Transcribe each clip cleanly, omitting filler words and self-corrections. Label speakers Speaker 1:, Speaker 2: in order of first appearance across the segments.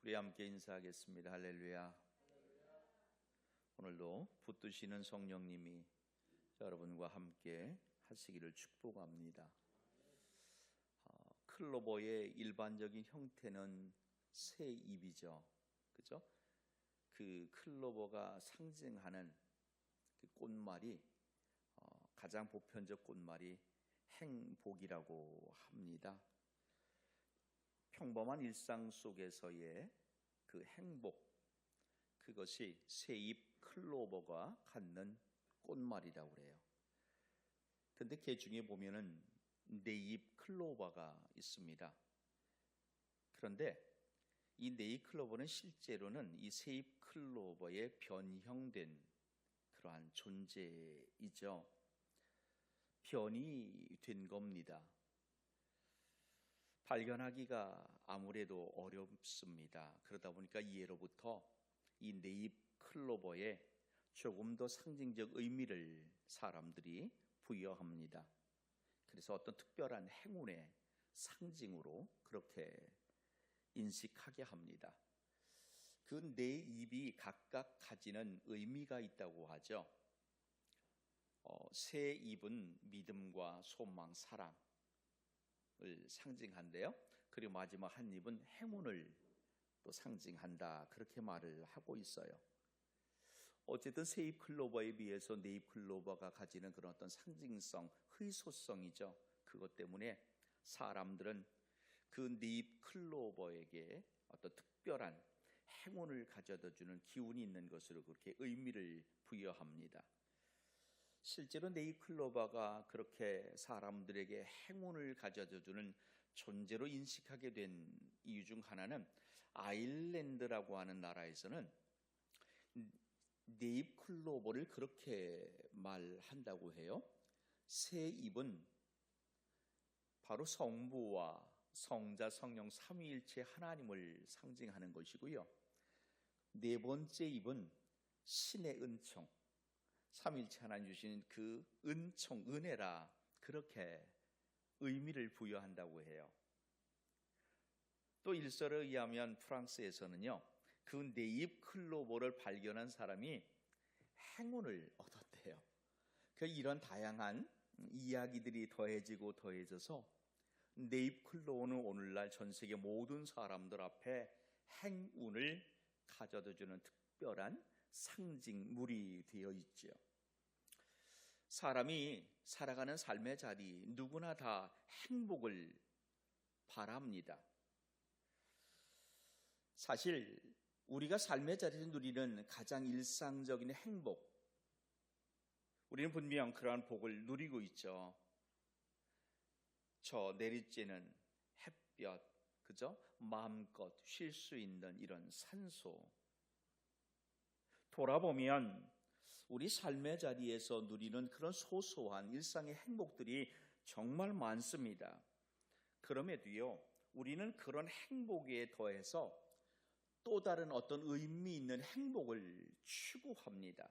Speaker 1: 우리 함께 인사하겠습니다. 할렐루야. 오늘도 붙드시는 성령님이 여러분과 함께 하시기를 축복합니다. 클로버의 일반적인 형태는 새 잎이죠. 그죠? 그 클로버가 상징하는 그 꽃말이 가장 보편적 꽃말이 행복이라고 합니다. 평범한 일상 속에서의 그 행복, 그것이 새잎 클로버가 갖는 꽃말이라고 그래요. 그런데 그 중에 보면은 네잎 클로버가 있습니다. 그런데 이 네잎 클로버는 실제로는 이 새잎 클로버의 변형된 그러한 존재이죠. 변이 된 겁니다. 발견하기가 아무래도 어렵습니다. 그러다 보니까 이해로부터 이 네잎 클로버에 조금 더 상징적 의미를 사람들이 부여합니다. 그래서 어떤 특별한 행운의 상징으로 그렇게 인식하게 합니다. 그 네 잎이 각각 가지는 의미가 있다고 하죠. 새 잎은 믿음과 소망, 사랑을 상징한대요. 그리고 마지막 한 잎은 행운을 또 상징한다, 그렇게 말을 하고 있어요. 어쨌든 새잎 클로버에 비해서 네잎 클로버가 가지는 그런 어떤 상징성, 의소성이죠. 그것 때문에 사람들은 그 네잎 클로버에게 어떤 특별한 행운을 가져다 주는 기운이 있는 것으로 그렇게 의미를 부여합니다. 실제로 네잎 클로버가 그렇게 사람들에게 행운을 가져다 주는 존재로 인식하게 된 이유 중 하나는 아일랜드라고 하는 나라에서는 네잎 클로버를 그렇게 말한다고 해요. 새 잎은 바로 성부와 성자, 성령 삼위일체 하나님을 상징하는 것이고요. 네 번째 잎은 신의 은총, 삼위일체 하나님 주신 그 은총, 은혜라, 그렇게 의미를 부여한다고 해요. 또 일설에 의하면 프랑스에서는요, 그 네잎 클로버를 발견한 사람이 행운을 얻었대요. 이런 다양한 이야기들이 더해지고 더해져서 네잎 클로버는 오늘날 전 세계 모든 사람들 앞에 행운을 가져다 주는 특별한 상징물이 되어 있죠. 사람이 살아가는 삶의 자리 누구나 다 행복을 바랍니다. 사실 우리가 삶의 자리에서 누리는 가장 일상적인 행복, 우리는 분명 그러한 복을 누리고 있죠. 저 내리쬐는 햇볕, 그죠? 마음껏 쉴 수 있는 이런 산소. 돌아보면 우리 삶의 자리에서 누리는 그런 소소한 일상의 행복들이 정말 많습니다. 그럼에도요, 우리는 그런 행복에 더해서 또 다른 어떤 의미 있는 행복을 추구합니다.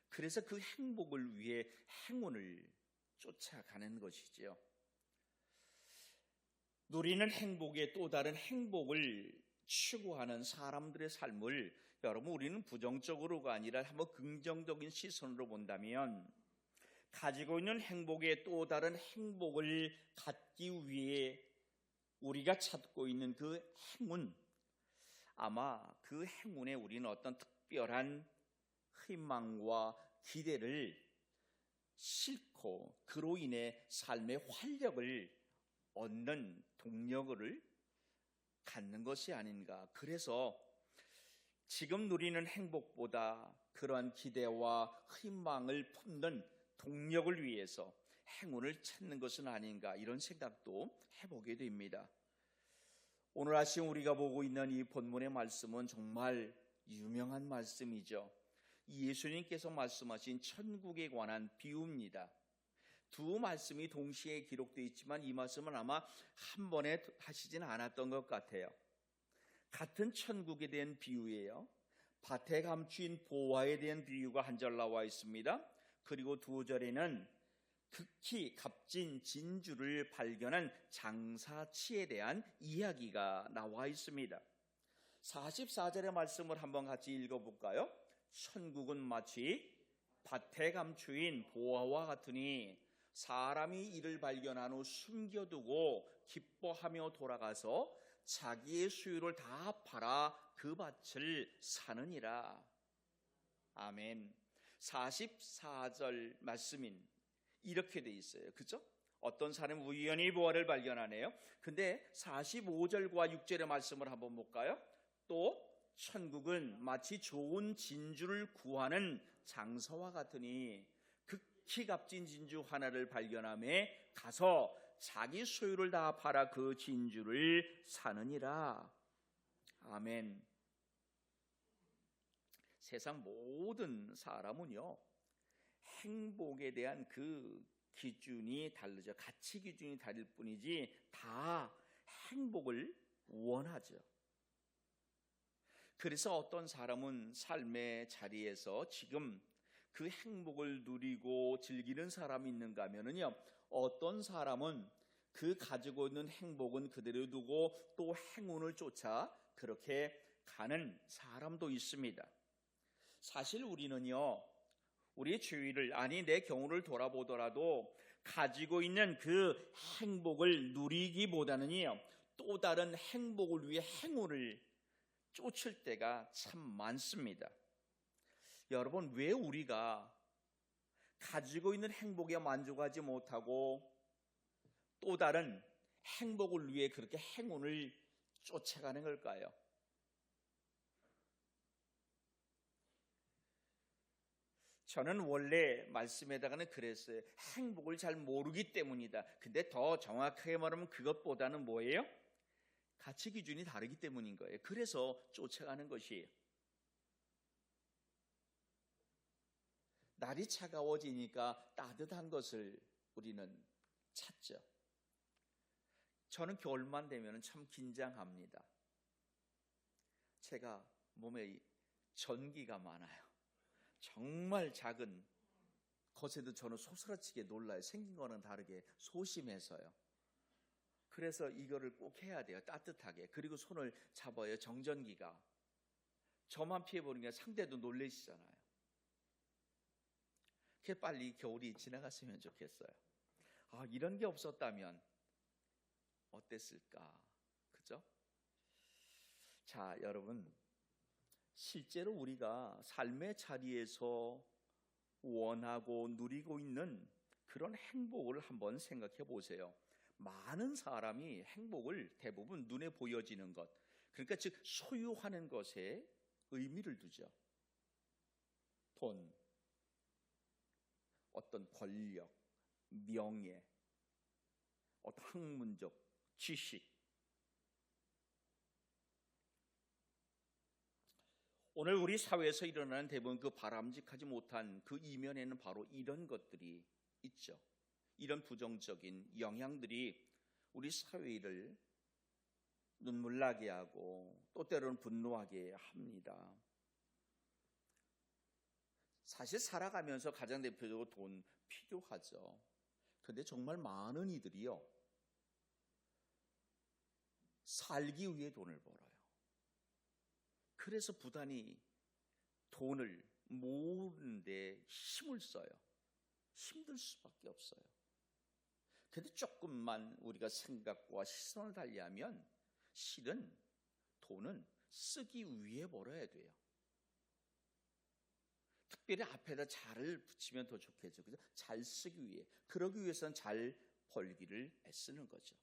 Speaker 1: 그래서 그 행복을 위해 행운을 쫓아가는 것이죠. 누리는 행복에 또 다른 행복을 추구하는 사람들의 삶을 여러분, 우리는 부정적으로가 아니라 한번 긍정적인 시선으로 본다면 가지고 있는 행복에 또 다른 행복을 갖기 위해 우리가 찾고 있는 그 행운, 아마 그 행운에 우리는 어떤 특별한 희망과 기대를 싣고 그로 인해 삶의 활력을 얻는 동력을 갖는 것이 아닌가. 그래서 지금 누리는 행복보다 그러한 기대와 희망을 품는 동력을 위해서 행운을 찾는 것은 아닌가, 이런 생각도 해보게 됩니다. 오늘 아침 우리가 보고 있는 이 본문의 말씀은 정말 유명한 말씀이죠. 예수님께서 말씀하신 천국에 관한 비유입니다. 두 말씀이 동시에 기록되어 있지만 이 말씀은 아마 한 번에 하시지는 않았던 것 같아요. 같은 천국에 대한 비유예요. 밭에 감추인 보화에 대한 비유가 한 절 나와 있습니다. 그리고 두 절에는 극히 값진 진주를 발견한 장사치에 대한 이야기가 나와 있습니다. 44절의 말씀을 한번 같이 읽어볼까요? 천국은 마치 밭에 감추인 보화와 같으니 사람이 이를 발견한 후 숨겨두고 기뻐하며 돌아가서 자기의 소유를 다 팔아 그 밭을 사느니라. 아멘. 44절 말씀인 이렇게 돼 있어요. 그죠? 어떤 사람은 우연히 보화를 발견하네요. 근데 45절과 6절의 말씀을 한번 볼까요? 또 천국은 마치 좋은 진주를 구하는 장서와 같으니 극히 값진 진주 하나를 발견함에 가서 자기 소유를 다 팔아 그 진주를 사느니라. 아멘. 세상 모든 사람은요, 행복에 대한 그 기준이 다르죠. 가치 기준이 다를 뿐이지 다 행복을 원하죠. 그래서 어떤 사람은 삶의 자리에서 지금 그 행복을 누리고 즐기는 사람이 있는가 하면요, 어떤 사람은 그 가지고 있는 행복은 그대로 두고 또 행운을 쫓아 그렇게 가는 사람도 있습니다. 사실 우리는요, 우리의 주위를, 아니 내 경우를 돌아보더라도 가지고 있는 그 행복을 누리기보다는요, 또 다른 행복을 위해 행운을 쫓을 때가 참 많습니다. 여러분, 왜 우리가 가지고 있는 행복에 만족하지 못하고 또 다른 행복을 위해 그렇게 행운을 쫓아가는 걸까요? 저는 원래 말씀에다가는 그랬어요. 행복을 잘 모르기 때문이다. 근데 더 정확하게 말하면 그것보다는 뭐예요? 가치 기준이 다르기 때문인 거예요. 그래서 쫓아가는 것이에요. 날이 차가워지니까 따뜻한 것을 우리는 찾죠. 저는 겨울만 되면 참 긴장합니다. 제가 몸에 전기가 많아요. 정말 작은 것에도 저는 소스라치게 놀라요. 생긴 거는 다르게 소심해서요. 그래서 이거를 꼭 해야 돼요. 따뜻하게. 그리고 손을 잡아요. 정전기가. 저만 피해보는 게 상대도 놀라시잖아요. 그게 빨리 겨울이 지나갔으면 좋겠어요. 아, 이런 게 없었다면 어땠을까? 그죠? 자, 여러분, 실제로 우리가 삶의 자리에서 원하고 누리고 있는 그런 행복을 한번 생각해 보세요. 많은 사람이 행복을 대부분 눈에 보여지는 것, 그러니까 즉 소유하는 것에 의미를 두죠. 돈, 어떤 권력, 명예, 어떤 학문적 지식. 오늘 우리 사회에서 일어나는 대부분 그 바람직하지 못한 그 이면에는 바로 이런 것들이 있죠. 이런 부정적인 영향들이 우리 사회를 눈물나게 하고 또 때로는 분노하게 합니다. 사실 살아가면서 가장 대표적으로 돈 필요하죠. 그런데 정말 많은 이들이요, 살기 위해 돈을 벌어요. 그래서 부단히 돈을 모으는데 힘을 써요. 힘들 수밖에 없어요. 그런데 조금만 우리가 생각과 시선을 달리하면 실은 돈은 쓰기 위해 벌어야 돼요. 특별히 앞에다 잘을 붙이면 더 좋겠죠. 그죠? 잘 쓰기 위해. 그러기 위해서는 잘 벌기를 애쓰는 거죠.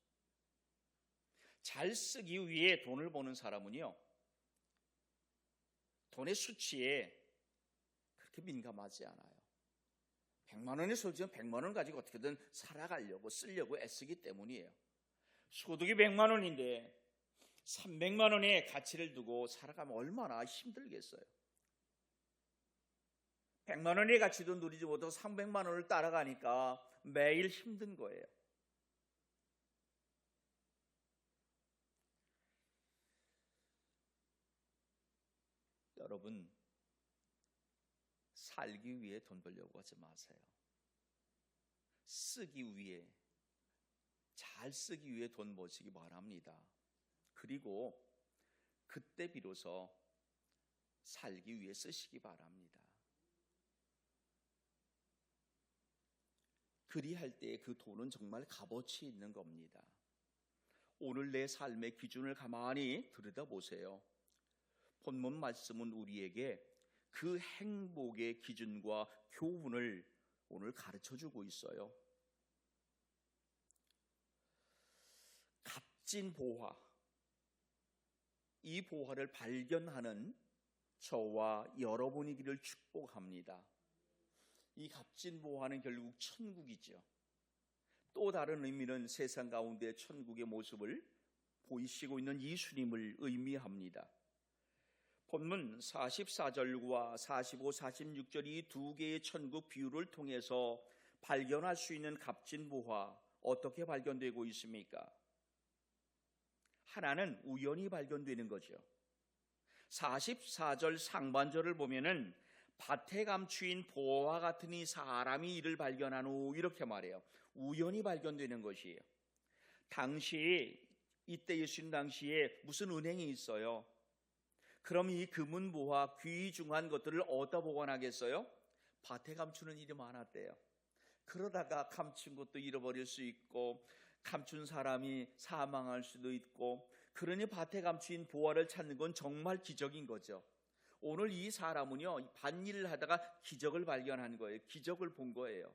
Speaker 1: 잘 쓰기 위해 돈을 버는 사람은요, 돈의 수치에 그렇게 민감하지 않아요. 100만 원의 소득은 100만 원 가지고 어떻게든 살아가려고 쓰려고 애쓰기 때문이에요. 소득이 100만 원인데 300만 원의 가치를 두고 살아가면 얼마나 힘들겠어요. 100만 원의 가치도 누리지 못하고 300만 원을 따라가니까 매일 힘든 거예요. 여러분, 살기 위해 돈 벌려고 하지 마세요. 쓰기 위해, 잘 쓰기 위해 돈 모시기 바랍니다. 그리고 그때 비로소 살기 위해 쓰시기 바랍니다. 그리할 때 그 돈은 정말 값어치 있는 겁니다. 오늘 내 삶의 기준을 가만히 들여다보세요. 본문 말씀은 우리에게 그 행복의 기준과 교훈을 오늘 가르쳐주고 있어요. 값진 보화, 이 보화를 발견하는 저와 여러분이기를 축복합니다. 이 값진 보화는 결국 천국이죠. 또 다른 의미는 세상 가운데 천국의 모습을 보이시고 있는 예수님을 의미합니다. 본문 44절과 45, 46절 이 두 개의 천국 비유를 통해서 발견할 수 있는 값진 보화, 어떻게 발견되고 있습니까? 하나는 우연히 발견되는 거죠. 44절 상반절을 보면은 밭에 감추인 보화 같은 이 사람이 이를 발견한 후 이렇게 말해요. 우연히 발견되는 것이에요. 당시 이때 예수님 당시에 무슨 은행이 있어요? 그럼 이 금은 보화 귀중한 것들을 어디다 보관하겠어요? 밭에 감추는 일이 많았대요. 그러다가 감춘 것도 잃어버릴 수 있고 감춘 사람이 사망할 수도 있고, 그러니 밭에 감춘 보화를 찾는 건 정말 기적인 거죠. 오늘 이 사람은요, 밭일을 하다가 기적을 발견한 거예요. 기적을 본 거예요.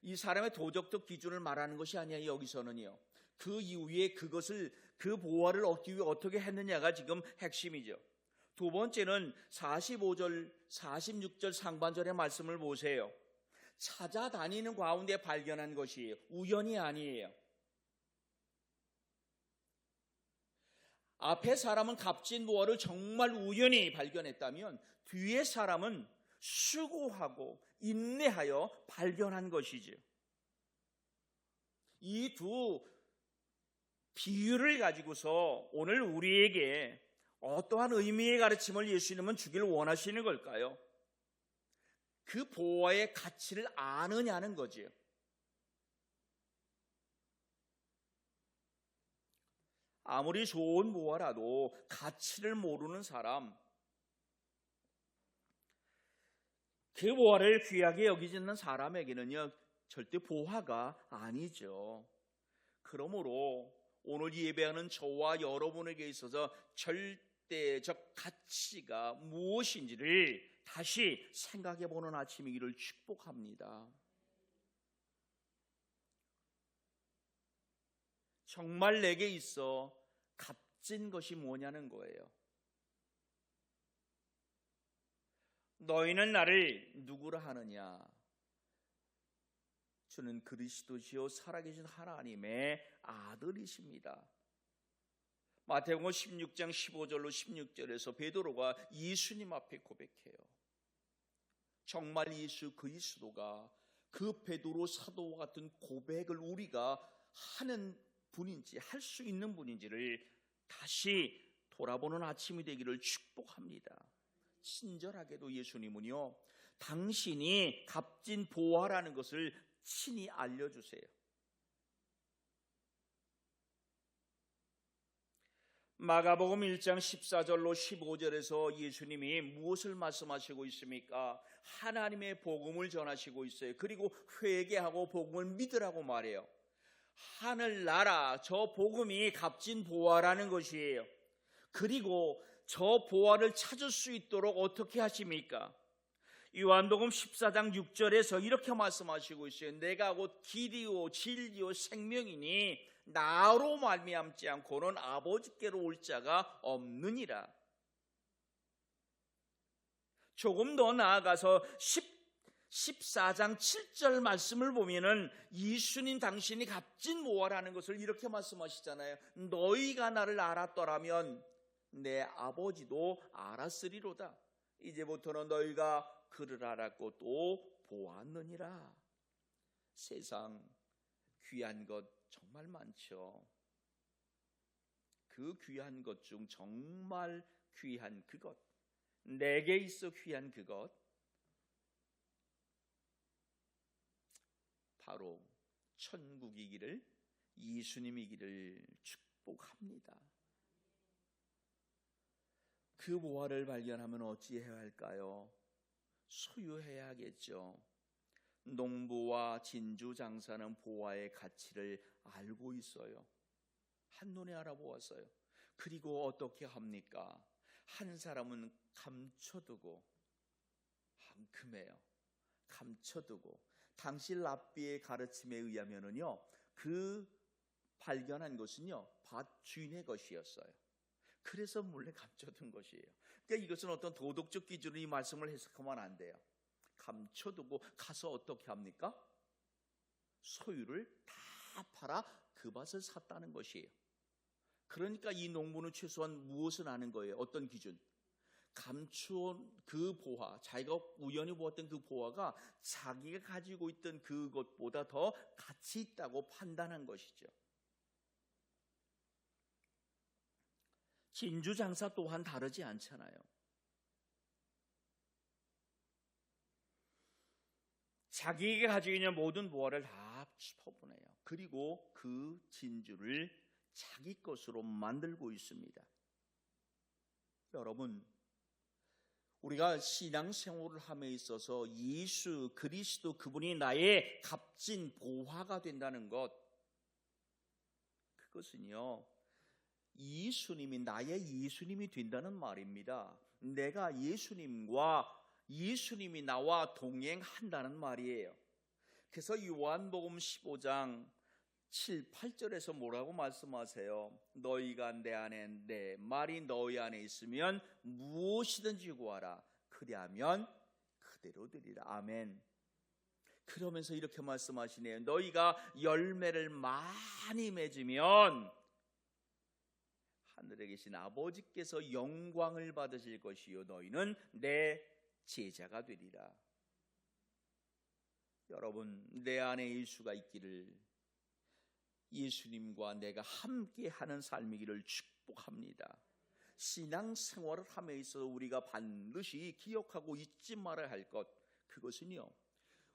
Speaker 1: 이 사람의 도덕적 기준을 말하는 것이 아니에요. 여기서는요, 그 이후에 그 보화를 얻기 위해 어떻게 했느냐가 지금 핵심이죠. 두 번째는 45절 46절 상반절의 말씀을 보세요. 찾아다니는 가운데 발견한 것이에요. 우연이 아니에요. 앞에 사람은 값진 보화를 정말 우연히 발견했다면 뒤에 사람은 수고하고 인내하여 발견한 것이죠. 이 두 비유를 가지고서 오늘 우리에게 어떠한 의미의 가르침을 예수님은 주기를 원하시는 걸까요? 그 보화의 가치를 아느냐는 거지요. 아무리 좋은 보화라도 가치를 모르는 사람, 그 보화를 귀하게 여기지 않는 사람에게는요, 절대 보화가 아니죠. 그러므로 오늘 예배하는 저와 여러분에게 있어서 절대적 가치가 무엇인지를 다시 생각해보는 아침이기를 축복합니다. 정말 내게 있어 값진 것이 뭐냐는 거예요. 너희는 나를 누구라 하느냐? 주는 그리스도시요 살아계신 하나님의 아들이십니다. 마태복음 16장 15절로 16절에서 베드로가 예수님 앞에 고백해요. 정말 예수 그리스도가 그 베드로 사도와 같은 고백을 우리가 하는 분인지, 할 수 있는 분인지를 다시 돌아보는 아침이 되기를 축복합니다. 친절하게도 예수님은요, 당신이 값진 보화라는 것을 친히 알려주세요. 마가복음 1장 14절로 15절에서 예수님이 무엇을 말씀하시고 있습니까? 하나님의 복음을 전하시고 있어요. 그리고 회개하고 복음을 믿으라고 말해요. 하늘나라, 저 복음이 값진 보화라는 것이에요. 그리고 저 보화를 찾을 수 있도록 어떻게 하십니까? 요한복음 14장 6절에서 이렇게 말씀하시고 있어요. 내가 곧 길이요 진리요 생명이니 나로 말미암지 않고는 아버지께로 올 자가 없느니라. 조금 더 나아가서 14장 7절 말씀을 보면은 예수님 당신이 값진 보화라는 것을 이렇게 말씀하시잖아요. 너희가 나를 알았더라면 내 아버지도 알았으리로다. 이제부터는 너희가 그를 알았고 또 보았느니라. 세상 귀한 것 정말 많죠. 그 귀한 것 중 정말 귀한 그것, 내게 있어 귀한 그것, 바로 천국이기를, 예수님이기를 축복합니다. 그 보화를 발견하면 어찌해야 할까요? 소유해야겠죠. 농부와 진주 장사는 보화의 가치를 알고 있어요. 한눈에 알아보았어요. 그리고 어떻게 합니까? 한 사람은 감춰두고, 금해요. 감춰두고, 당시 랍비의 가르침에 의하면은요, 그 발견한 것은요, 밭 주인의 것이었어요. 그래서 몰래 감춰둔 것이에요. 그러니까 이것은 어떤 도덕적 기준으로 이 말씀을 해석하면 안 돼요. 감춰두고 가서 어떻게 합니까? 소유를 다 팔아 그 밭을 샀다는 것이에요. 그러니까 이 농부는 최소한 무엇을 아는 거예요? 어떤 기준? 감추온 그 보화, 자기가 우연히 보았던 그 보화가 자기가 가지고 있던 그것보다 더 가치 있다고 판단한 것이죠. 진주 장사 또한 다르지 않잖아요. 자기가 가지고 있는 모든 보화를 다 퍼부네요. 그리고 그 진주를 자기 것으로 만들고 있습니다. 여러분, 우리가 신앙생활을 함에 있어서 예수 그리스도 그분이 나의 값진 보화가 된다는 것, 그것은요, 예수님이 나의 예수님이 된다는 말입니다. 내가 예수님이 나와 동행한다는 말이에요. 그래서 요한복음 15장 7, 8절에서 뭐라고 말씀하세요? 너희가 내 안에 내 말이 너희 안에 있으면 무엇이든지 구하라. 그리하면 그대로 되리라. 아멘. 그러면서 이렇게 말씀하시네요. 너희가 열매를 많이 맺으면 하늘에 계신 아버지께서 영광을 받으실 것이요 너희는 내 제자가 되리라. 여러분, 내 안에 예수가 있기를, 예수님과 내가 함께하는 삶이기를 축복합니다. 신앙생활을 함에 있어서 우리가 반드시 기억하고 잊지 말아야 할 것, 그것은요,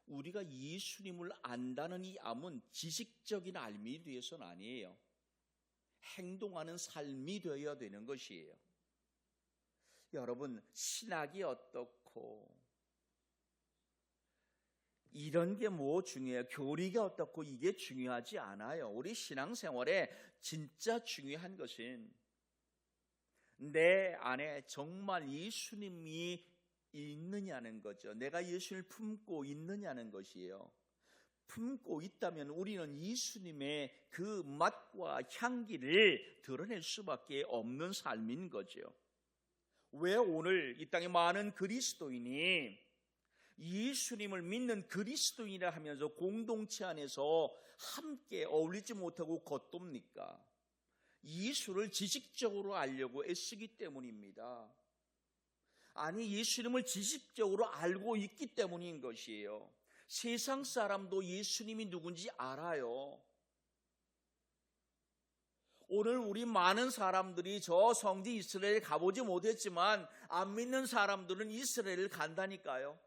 Speaker 1: 우리가 예수님을 안다는 이 암은 지식적인 알미 되어서는 아니에요. 행동하는 삶이 되어야 되는 것이에요. 여러분, 신학이 어떻고 이런 게 뭐 중요해요? 교리가 어떻고 이게 중요하지 않아요. 우리 신앙생활에 진짜 중요한 것은 내 안에 정말 예수님이 있느냐는 거죠. 내가 예수님을 품고 있느냐는 것이에요. 품고 있다면 우리는 예수님의 그 맛과 향기를 드러낼 수밖에 없는 삶인 거죠. 왜 오늘 이 땅에 많은 그리스도인이 예수님을 믿는 그리스도인이라 하면서 공동체 안에서 함께 어울리지 못하고 겉돕니까? 예수를 지식적으로 알려고 애쓰기 때문입니다. 아니, 예수님을 지식적으로 알고 있기 때문인 것이에요. 세상 사람도 예수님이 누군지 알아요. 오늘 우리 많은 사람들이 저 성지 이스라엘 가보지 못했지만 안 믿는 사람들은 이스라엘을 간다니까요.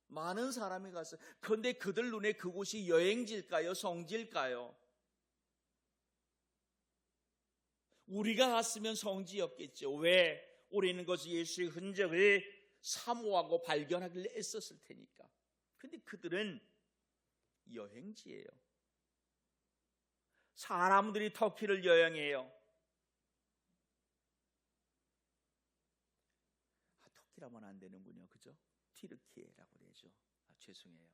Speaker 1: 많은 사람이 갔어요. 그런데 그들 눈에 그곳이 여행지일까요? 성지일까요? 우리가 갔으면 성지였겠죠. 왜? 우리는 것이 예수의 흔적을 사모하고 발견하기를 애썼을 테니까. 그런데 그들은 여행지예요. 사람들이 터키를 여행해요. 터키라면 안 되는군요. 그죠? 티르키예라고 그러죠. 죄송해요.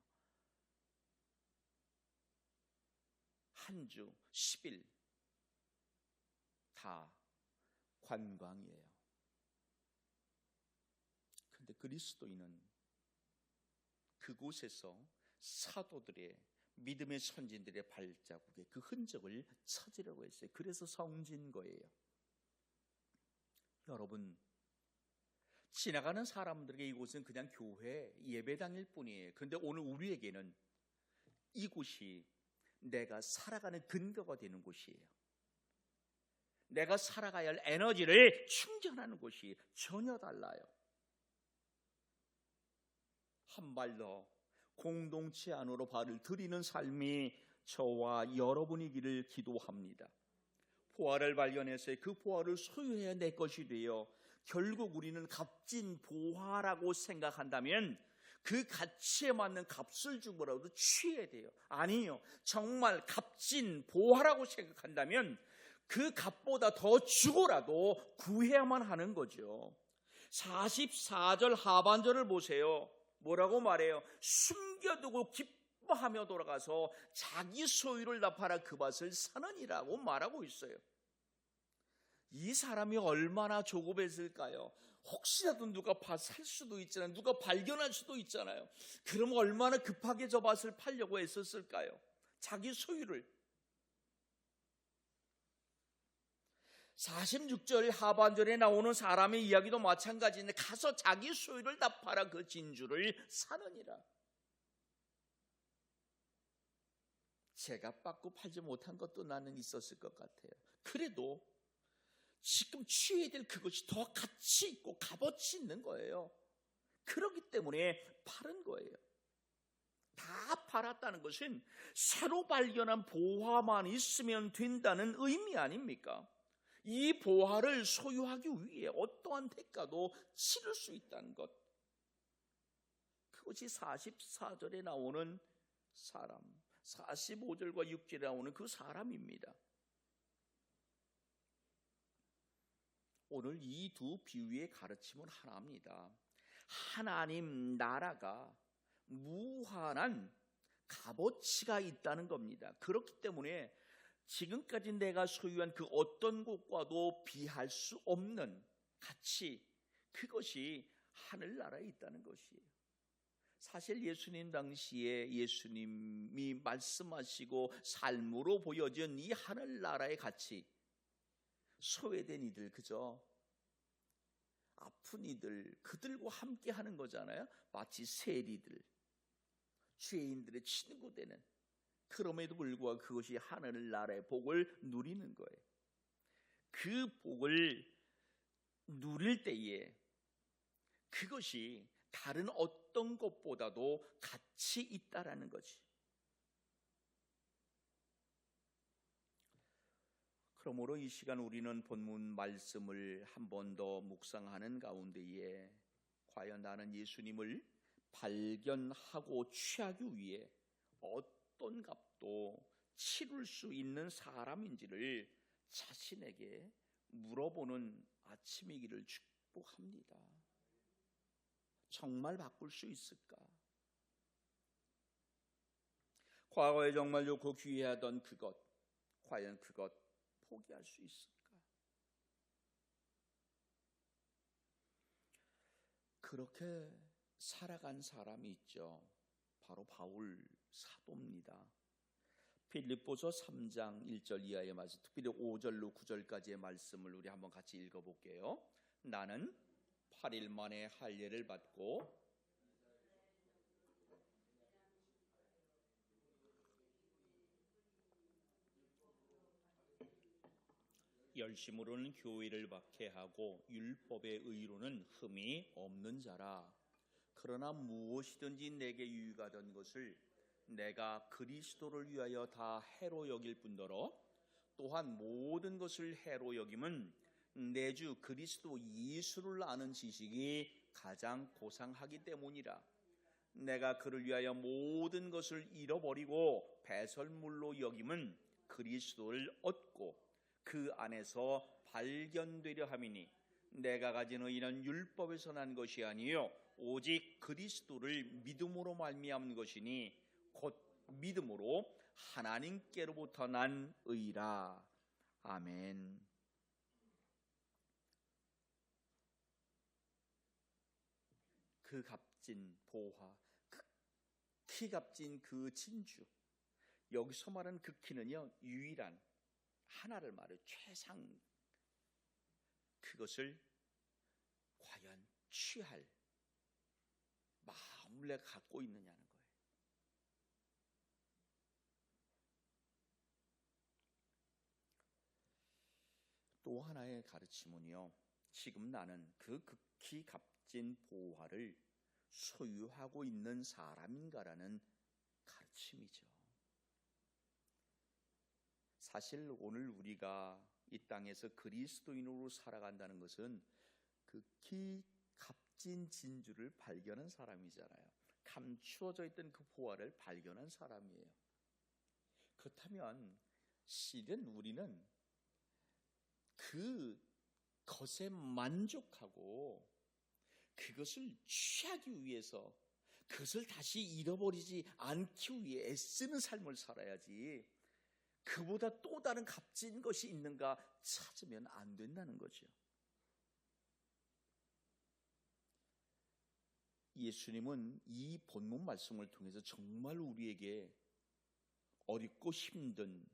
Speaker 1: 한 주 10일 다 관광이에요. 그런데 그리스도인은 그곳에서 사도들의 믿음의 선진들의 발자국에 그 흔적을 찾으려고 했어요. 그래서 성지인 거예요. 여러분, 지나가는 사람들에게 이곳은 그냥 교회 예배당일 뿐이에요. 그런데 오늘 우리에게는 이곳이 내가 살아가는 근거가 되는 곳이에요. 내가 살아가야 할 에너지를 충전하는 곳이 전혀 달라요. 한 발 더 공동체 안으로 발을 들이는 삶이 저와 여러분이기를 기도합니다. 보화를 발견해서 그 보화를 소유해야 내 것이 되어 결국 우리는 값진 보화라고 생각한다면 그 가치에 맞는 값을 주고라도 취해야 돼요. 아니요, 정말 값진 보화라고 생각한다면 그 값보다 더 주고라도 구해야만 하는 거죠. 44절 하반절을 보세요. 뭐라고 말해요? 숨겨두고 기뻐하며 돌아가서 자기 소유를 다 팔아 그 밭을 사느니라고 말하고 있어요. 이 사람이 얼마나 조급했을까요? 혹시라도 누가 살 수도 있잖아요. 누가 발견할 수도 있잖아요. 그럼 얼마나 급하게 저 밭을 팔려고 했었을까요? 자기 소유를. 46절 하반절에 나오는 사람의 이야기도 마찬가지인데 가서 자기 소유를 다 팔아 그 진주를 사느니라. 제가 받고 팔지 못한 것도 나는 있었을 것 같아요. 그래도 지금 취해야 될 그것이 더 가치 있고 값어치 있는 거예요. 그렇기 때문에 팔은 거예요. 다 팔았다는 것은 새로 발견한 보화만 있으면 된다는 의미 아닙니까? 이 보화를 소유하기 위해 어떠한 대가도 치를 수 있다는 것. 그것이 44절에 나오는 사람, 45절과 6절에 나오는 그 사람입니다. 오늘 이 두 비유의 가르침은 하나입니다. 하나님 나라가 무한한 값어치가 있다는 겁니다. 그렇기 때문에 지금까지 내가 소유한 그 어떤 것과도 비할 수 없는 가치, 그것이 하늘나라에 있다는 것이에요. 사실 예수님 당시에 예수님이 말씀하시고 삶으로 보여준 이 하늘나라의 가치, 소외된 이들, 그죠? 아픈 이들, 그들과 함께 하는 거잖아요. 마치 세리들, 죄인들의 친구 되는. 그럼에도 불구하고 그것이 하늘나라의 복을 누리는 거예요. 그 복을 누릴 때에 그것이 다른 어떤 것보다도 가치 있다라는 거지. 그러므로 이 시간 우리는 본문 말씀을 한 번 더 묵상하는 가운데에 과연 나는 예수님을 발견하고 취하기 위해 어떤 값도 치를 수 있는 사람인지를 자신에게 물어보는 아침이기를 축복합니다. 정말 바꿀 수 있을까? 과거에 정말 좋고 귀하던 그것, 과연 그것 포기할 수 있을까? 그렇게 살아간 사람이 있죠. 바로 바울 사도입니다. 빌립보서 3장 1절 이하의 말씀, 특별히 5절로 9절까지의 말씀을 우리 한번 같이 읽어볼게요. 나는 8일 만에 할례를 받고 열심으로는 교회를 박해하고 율법의 의로는 흠이 없는 자라. 그러나 무엇이든지 내게 유익하던 것을 내가 그리스도를 위하여 다 해로 여길 뿐더러 또한 모든 것을 해로 여김은 내 주 그리스도 예수를 아는 지식이 가장 고상하기 때문이라. 내가 그를 위하여 모든 것을 잃어버리고 배설물로 여김은 그리스도를 얻고 그 안에서 발견되려 함이니 내가 가진 의는 율법에서 난 것이 아니요 오직 그리스도를 믿음으로 말미암은 것이니 곧 믿음으로 하나님께로부터 난 의라. 아멘. 그 값진 보화, 극히 값진 그 진주, 여기서 말하는 극히는요 유일한 하나를 말해요. 최상. 그것을 과연 취할 마음을 내가 갖고 있느냐는 거예요. 또 하나의 가르침은요, 지금 나는 그 극히 값진 보화를 소유하고 있는 사람인가라는 가르침이죠. 사실 오늘 우리가 이 땅에서 그리스도인으로 살아간다는 것은 극히 값진 진주를 발견한 사람이잖아요. 감추어져 있던 그 보화를 발견한 사람이에요. 그렇다면 실은 우리는 그 것에 만족하고 그것을 취하기 위해서 그것을 다시 잃어버리지 않기 위해 애쓰는 삶을 살아야지, 그보다 또 다른 값진 것이 있는가 찾으면 안 된다는 거죠. 예수님은 이 본문 말씀을 통해서 정말 우리에게 어렵고 힘든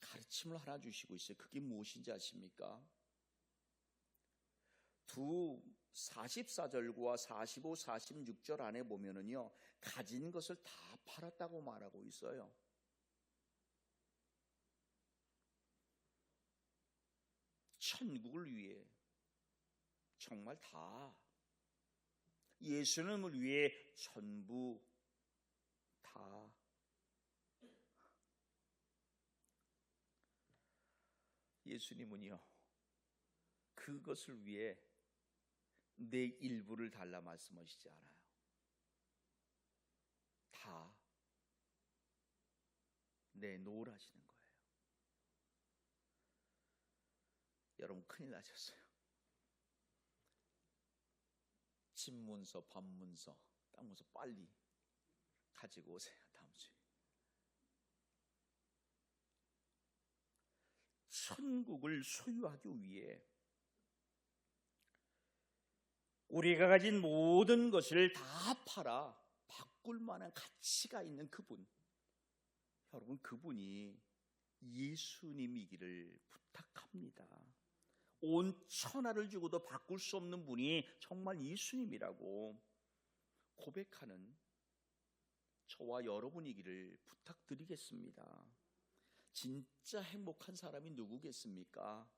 Speaker 1: 가르침을 하나 주시고 있어요. 그게 무엇인지 아십니까? 44절과 45, 46절 안에 보면은요, 가진 것을 다 팔았다고 말하고 있어요. 천국을 위해 정말 다, 예수님을 위해 전부 다. 예수님은요, 그것을 위해 내 일부를 달라 말씀하시지 않아요. 다 내놓으라시는 거예요. 여러분 큰일 나셨어요. 집문서, 밥문서, 땅문서 빨리 가지고 오세요. 다음 주에. 천국을 소유하기 위해 우리가 가진 모든 것을 다 팔아 바꿀 만한 가치가 있는 그분, 여러분 그분이 예수님이기를 부탁합니다. 온 천하를 주고도 바꿀 수 없는 분이 정말 예수님이라고 고백하는 저와 여러분이기를 부탁드리겠습니다. 진짜 행복한 사람이 누구겠습니까?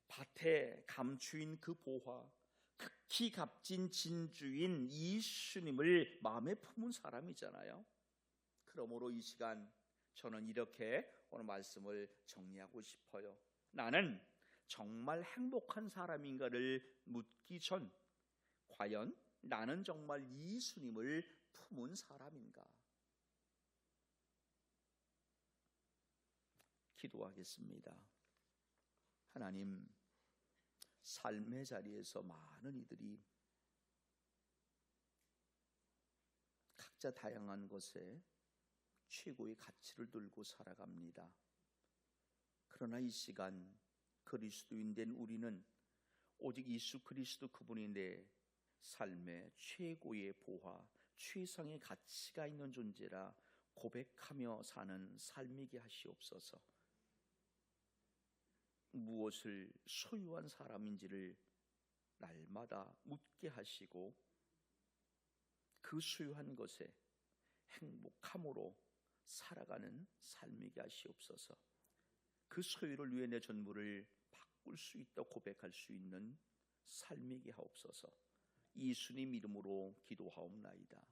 Speaker 1: 밭에 감추인 그 보화, 극히 값진 진주인 예수님을 마음에 품은 사람이잖아요. 그러므로 이 시간 저는 이렇게 오늘 말씀을 정리하고 싶어요. 나는 정말 행복한 사람인가를 묻기 전, 과연 나는 정말 예수님을 품은 사람인가? 기도하겠습니다. 하나님, 삶의 자리에서 많은 이들이 각자 다양한 것에 최고의 가치를 들고 살아갑니다. 그러나 이 시간 그리스도인 된 우리는 오직 예수 그리스도 그분이 내 삶의 최고의 보화, 최상의 가치가 있는 존재라 고백하며 사는 삶이게 하시옵소서. 무엇을 소유한 사람인지를 날마다 묻게 하시고 그 소유한 것에 행복함으로 살아가는 삶이게 하시옵소서. 그 소유를 위해 내 전부를 바꿀 수 있다 고백할 수 있는 삶이게 하옵소서. 예수님 이름으로 기도하옵나이다.